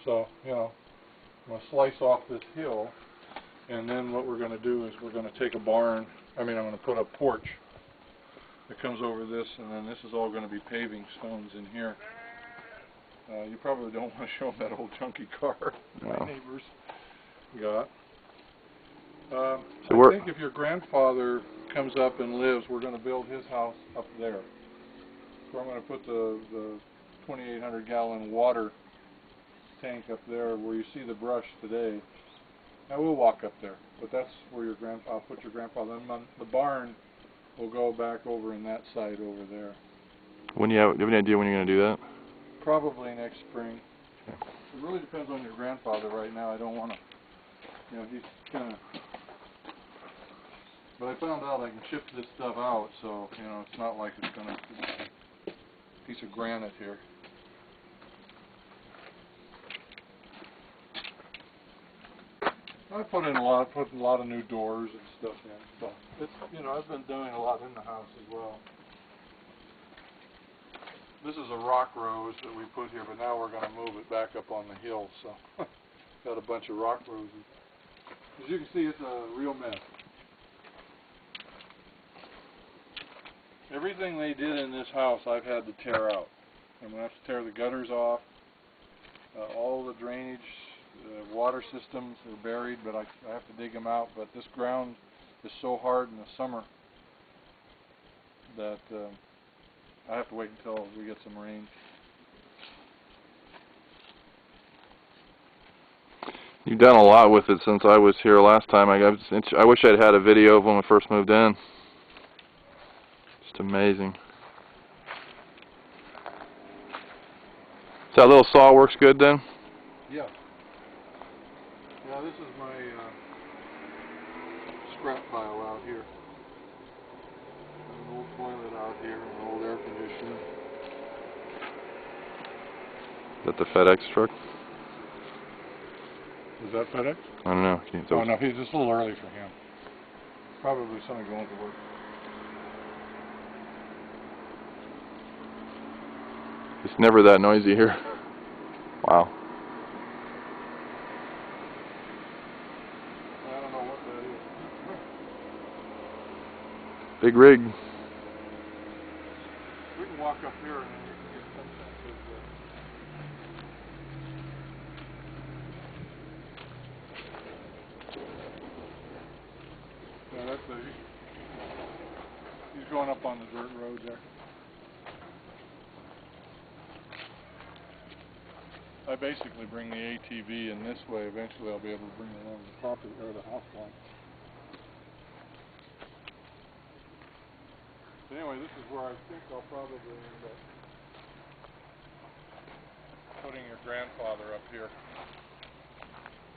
So, you know, I'm going to slice off this hill, and then what we're going to do is we're going to take a barn, I'm going to put a porch that comes over this, and then this is all going to be paving stones in here. You probably don't want to show them that old junky car my neighbors got. I think if your grandfather comes up and lives, we're going to build his house up there. So I'm going to put the 2,800 gallon water tank up there where you see the brush today. I will walk up there, but that's where I'll put your grandfather. And the barn will go back over in that side over there. Do you have any idea when you're going to do that? Probably next spring. Okay. It really depends on your grandfather right now. I don't want to, you know, he's kind of, but I found out I can ship this stuff out, so, you know, it's not like it's going to, piece of granite here. I put a lot of new doors and stuff in. So it's, you know, I've been doing a lot in the house as well. This is a rock rose that we put here, but now we're going to move it back up on the hill. So got a bunch of rock roses. As you can see, it's a real mess. Everything they did in this house, I've had to tear out. I'm going to have to tear the gutters off, all the drainage. The water systems are buried, but I have to dig them out. But this ground is so hard in the summer that I have to wait until we get some rain. You've done a lot with it since I was here last time. I wish I'd had a video of when we first moved in. Just amazing. So that little saw works good then? Yeah. Yeah, this is my scrap pile out here. An old toilet out here, an old air conditioner. Is that the FedEx truck? Is that FedEx? I don't know. Oh no, he's just a little early for him. Probably somebody going to work. It's never that noisy here. Wow. I don't know what that is. Big rig. We can walk up here and then you can get some sense of yeah, that's he's going up on the dirt road there. I basically bring the ATV in this way. Eventually I'll be able to bring it along the property or the house line. So anyway, this is where I think I'll probably end up putting your grandfather up here.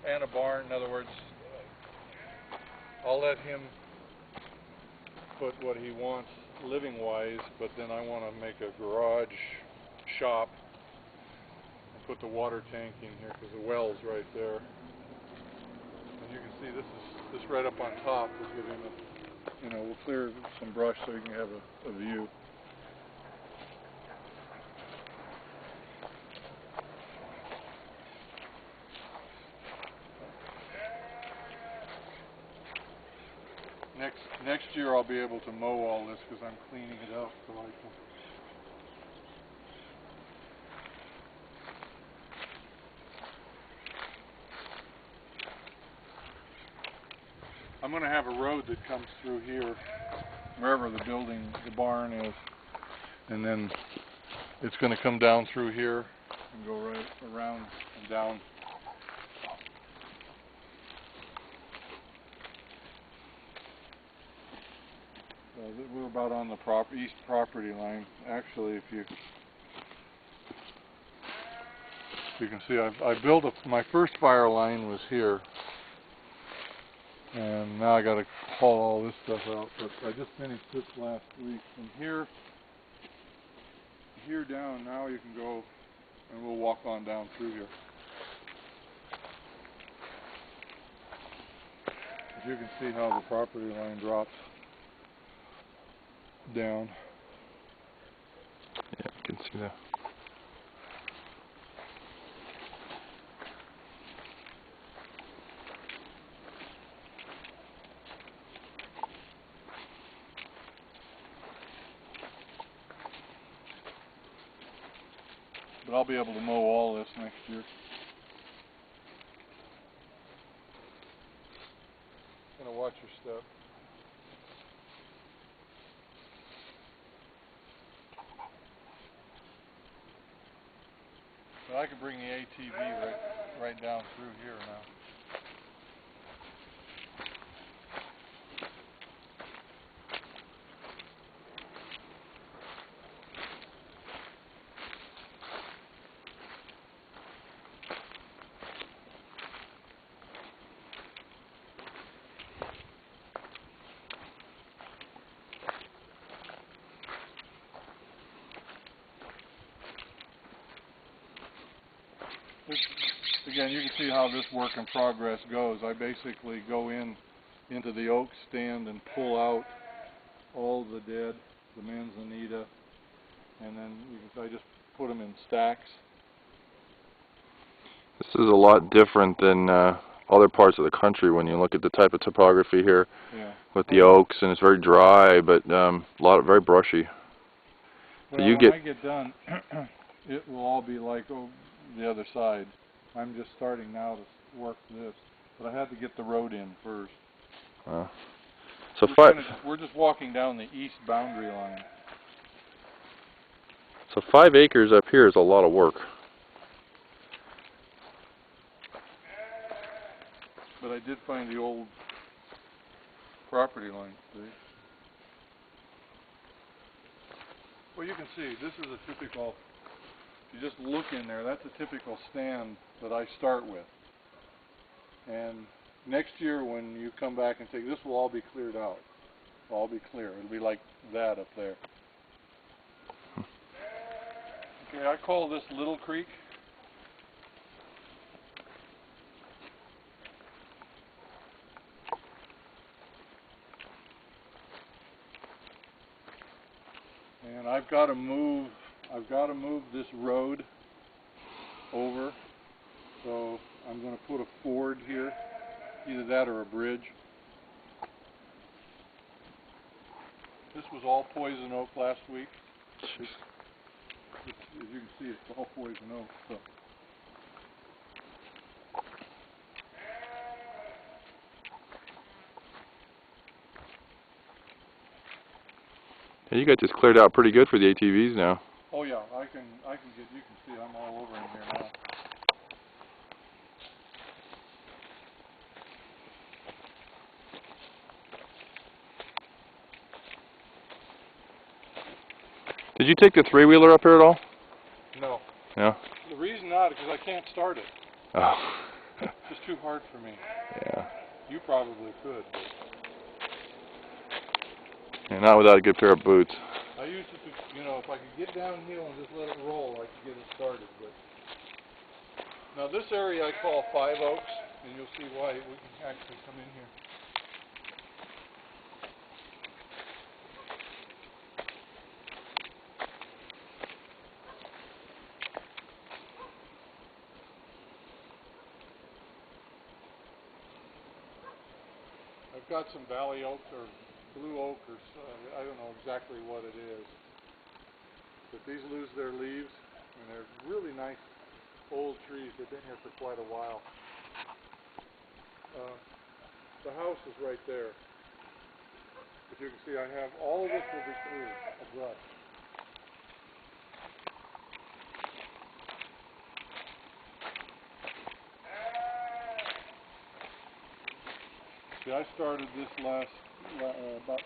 And a barn. In other words, I'll let him put what he wants living wise, but then I want to make a garage shop. Put the water tank in here because the well's right there. And you can see this right up on top is giving it, you know, we'll clear some brush so you can have a view. Next year I'll be able to mow all this because I'm cleaning it up so I can. I'm going to have a road that comes through here, wherever the barn is, and then it's going to come down through here and go right around and down. So we're about on the east property line. Actually, if you can see, I built my first fire line was here. And now I got to haul all this stuff out, but I just finished this last week. From here down, now you can go, and we'll walk on down through here. As you can see how the property line drops down. Yeah, I can see that. I'll be able to mow all this next year. Gonna watch your step. But I could bring the ATV right down through here now. Again, you can see how this work in progress goes. I basically go into the oak stand and pull out all the dead, the manzanita, and then I just put them in stacks. This is a lot different than other parts of the country when you look at the type of topography here. Yeah. With the oaks, and it's very dry, but very brushy. Well, So you when I get done, it will all be like the other side. I'm just starting now to work this, but I had to get the road in first. So we're just walking down the east boundary line. So 5 acres up here is a lot of work. But I did find the old property line, see? Well, you can see, this is a typical, if you just look in there, that's a typical stand that I start with. And next year when you come back and take, this will all be cleared out. It'll all be clear. It'll be like that up there. Okay, I call this Little Creek. And I've got to move this road over. So I'm going to put a ford here, either that or a bridge. This was all poison oak last week. As you can see, it's all poison oak. So. Yeah, you got this cleared out pretty good for the ATVs now. Oh yeah, you can see I'm all over in here now. Did you take the 3-wheeler up here at all? No. No? The reason not is because I can't start it. Oh. It's just too hard for me. Yeah. You probably could. Yeah, not without a good pair of boots. I used to, if I could get downhill and just let it roll, I could get it started. But now this area I call 5 Oaks, and you'll see why. We can actually come in here. I've got some valley oak or blue oak, or I don't know exactly what it is. But these lose their leaves, and they're really nice old trees. They've been here for quite a while. The house is right there. As you can see, I have all of this will be cleared, a brush. See, I started this about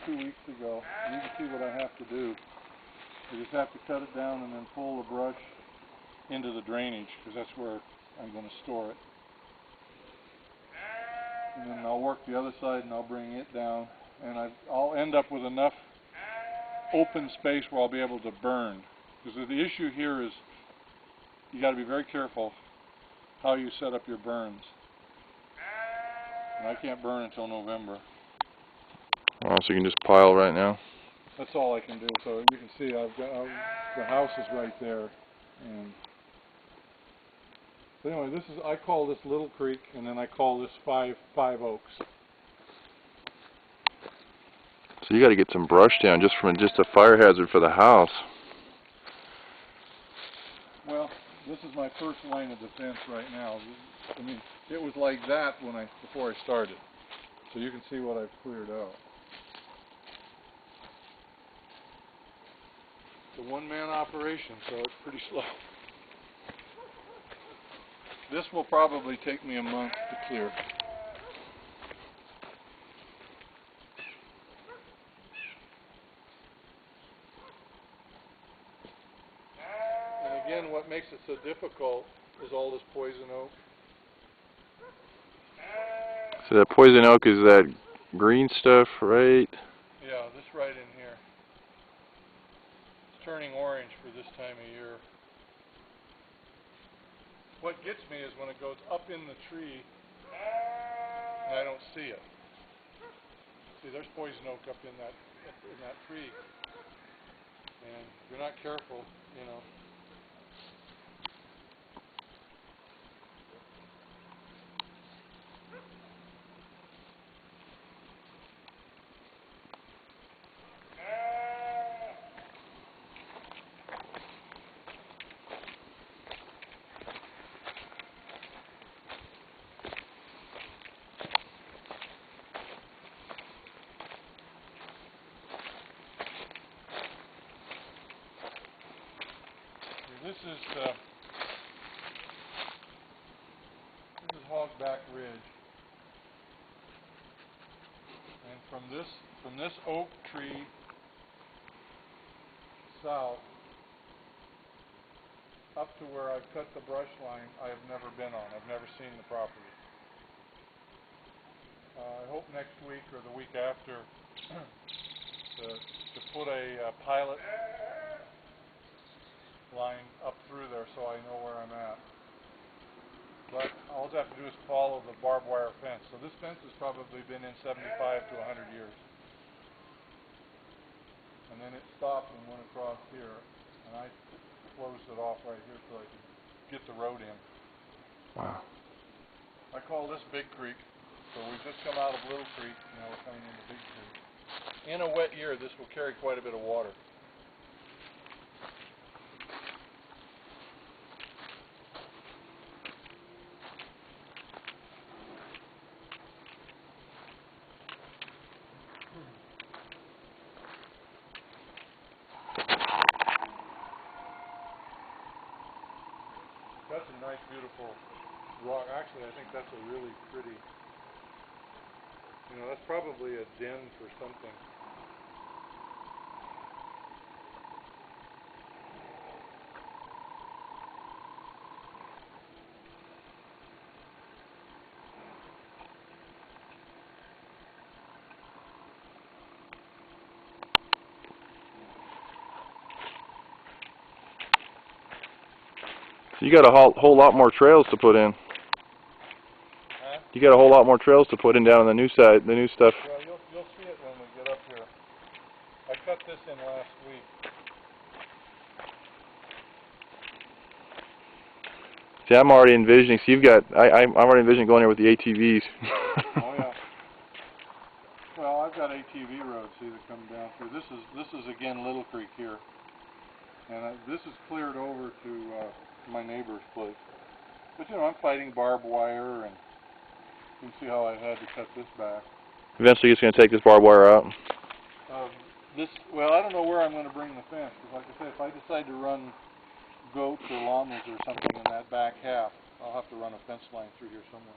2 weeks ago. You can see what I have to do. I just have to cut it down and then pull the brush into the drainage, because that's where I'm going to store it. And then I'll work the other side and I'll bring it down, and I'll end up with enough open space where I'll be able to burn. Because the issue here is you got to be very careful how you set up your burns. And I can't burn until November. Oh, so you can just pile right now? That's all I can do. So you can see the house is right there. And so anyway, I call this Little Creek, and then I call this 5 Oaks. So you got to get some brush down just a fire hazard for the house. Well, is my first line of defense right now. I mean, it was like that before I started. So you can see what I've cleared out. It's a one-man operation, so it's pretty slow. This will probably take me a month to clear. And again, what makes it so difficult is all this poison oak. So that poison oak is that green stuff, right? Yeah, this right in here. It's turning orange for this time of year. What gets me is when it goes up in the tree and I don't see it. See, there's poison oak up in that tree. And if you're not careful, you know. This is Hogback Ridge, and from this oak tree south up to where I've cut the brush line, I have never been on. I've never seen the property. I hope next week or the week after to put a pilot line up through there so I know where I'm at. But all I have to do is follow the barbed wire fence. So this fence has probably been in 75 to 100 years. And then it stopped and went across here, and I closed it off right here so I could get the road in. Wow. I call this Big Creek. So we've just come out of Little Creek, now we're coming into Big Creek. In a wet year, this will carry quite a bit of water. That's a nice, beautiful rock. Actually, I think that's a really pretty, that's probably a den for something. So you got a whole lot more trails to put in. Huh? You got a whole lot more trails to put in down on the new side, the new stuff. Well, you'll see it when we get up here. I cut this in last week. See, I'm already envisioning. So you've got, I'm already envisioning going there with the ATVs. Oh yeah. Well, I've got ATV roads, see, that come down through. This is again Little Creek here, and this is cleared over to my neighbor's place. But I'm fighting barbed wire, and you can see how I had to cut this back. Eventually, you're just going to take this barbed wire out. Well, I don't know where I'm going to bring the fence, because like I said, if I decide to run goats or llamas or something in that back half, I'll have to run a fence line through here somewhere.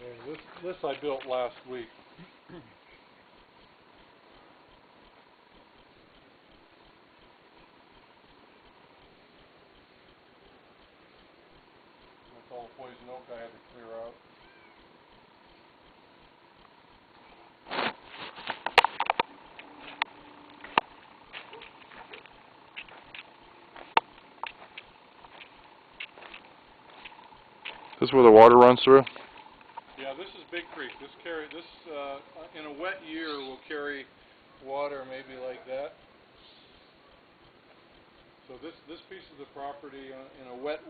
Okay, this I built last week. That's all the poison oak I had to clear out. This is where the water runs through? Yeah, this is Big Creek. This in a wet year will carry water maybe like that. So this piece of the property in a wet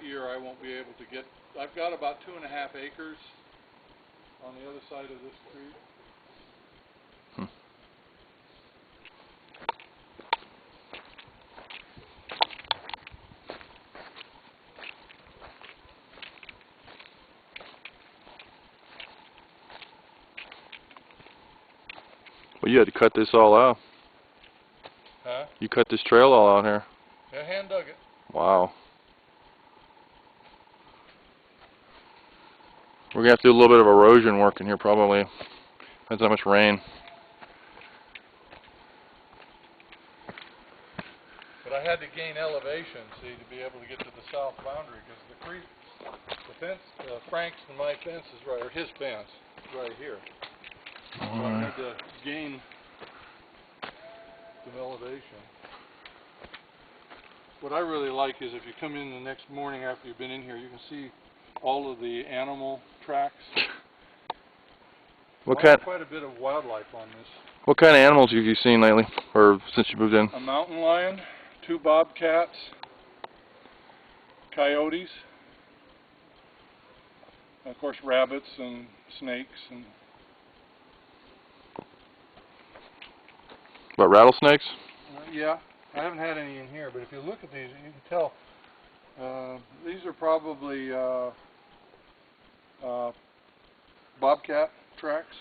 year I won't be able to get. I've got about 2.5 acres on the other side of this creek. Well, you had to cut this all out. Huh? You cut this trail all out here. Yeah, hand dug it. Wow. We're going to have to do a little bit of erosion work in here probably. Depends how much rain. But I had to gain elevation, see, to be able to get to the south boundary, because the creek, the fence, Frank's and my fence is right, or his fence, is right here. So I had to gain some elevation. What I really like is if you come in the next morning after you've been in here, you can see all of the animal tracks. Quite a bit of wildlife on this. What kind of animals have you seen lately, or since you moved in? A mountain lion, 2 bobcats, coyotes, and of course rabbits and snakes and. What, rattlesnakes? Yeah, I haven't had any in here, but if you look at these, you can tell these are probably bobcat tracks.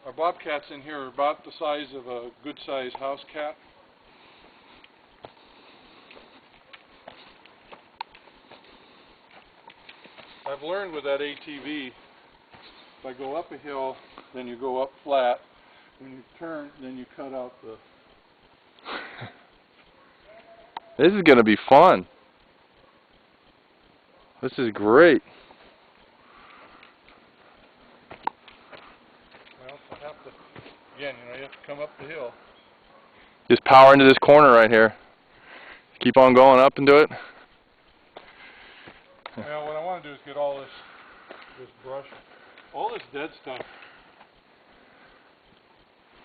Our bobcats in here are about the size of a good-sized house cat. I've learned with that ATV, if I go up a hill, then you go up flat. When you turn, then you cut out the... This is going to be fun. This is great. Well, I have to, again, you have to come up the hill. Just power into this corner right here. Keep on going up and do it. Well, what I want to do is get all this brush, all this dead stuff.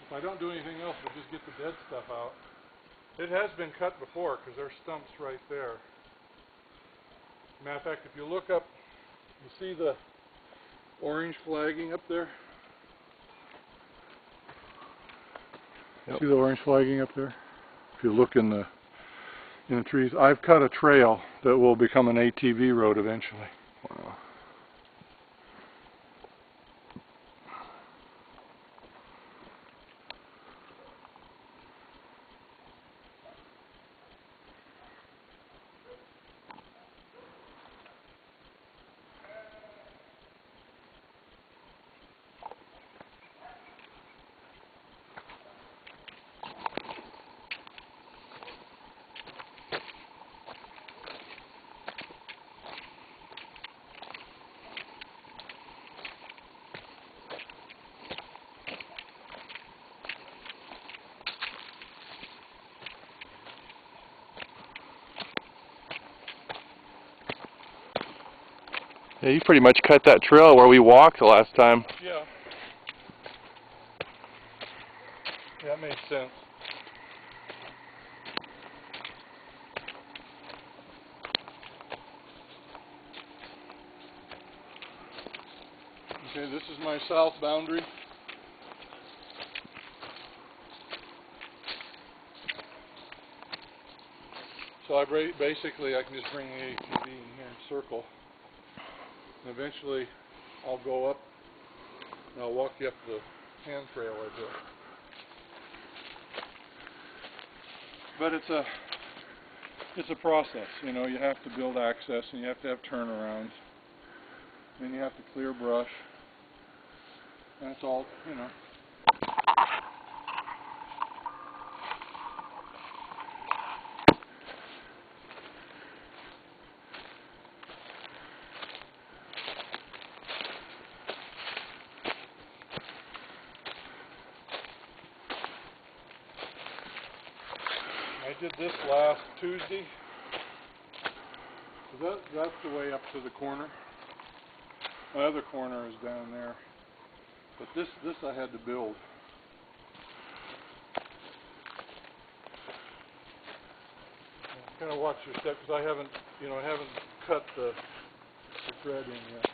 If I don't do anything else, we'll just get the dead stuff out. It has been cut before because there's stumps right there. Matter of fact, if you look up, you see the orange flagging up there? Yep. See the orange flagging up there? If you look in the trees, I've cut a trail that will become an ATV road eventually. Wow. Yeah, you pretty much cut that trail where we walked the last time. Yeah. That makes sense. Okay, this is my south boundary. So basically I can just bring the ATV in here and circle. And eventually I'll go up and I'll walk you up the hand trail I built. But it's a process, you know, you have to build access and you have to have turnarounds. Then you have to clear brush. And it's all, you know. I did this last Tuesday. So that's the way up to the corner. My other corner is down there. But this I had to build. kind of watch your step because I haven't cut the thread in yet.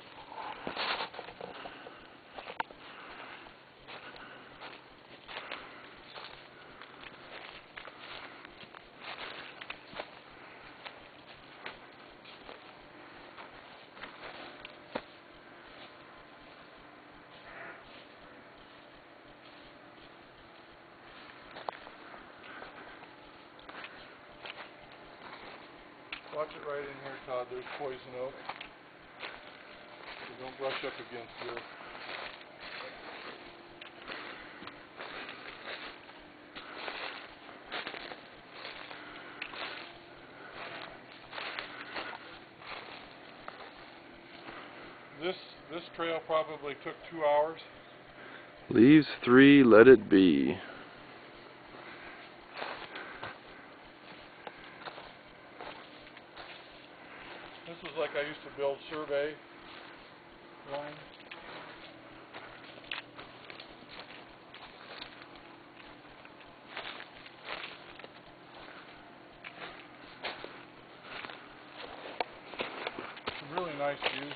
Watch it right in here, Todd. There's poison oak. So don't brush up against here. This trail probably took 2 hours. Leaves 3, let it be. This was like I used to build survey lines. Some really nice views.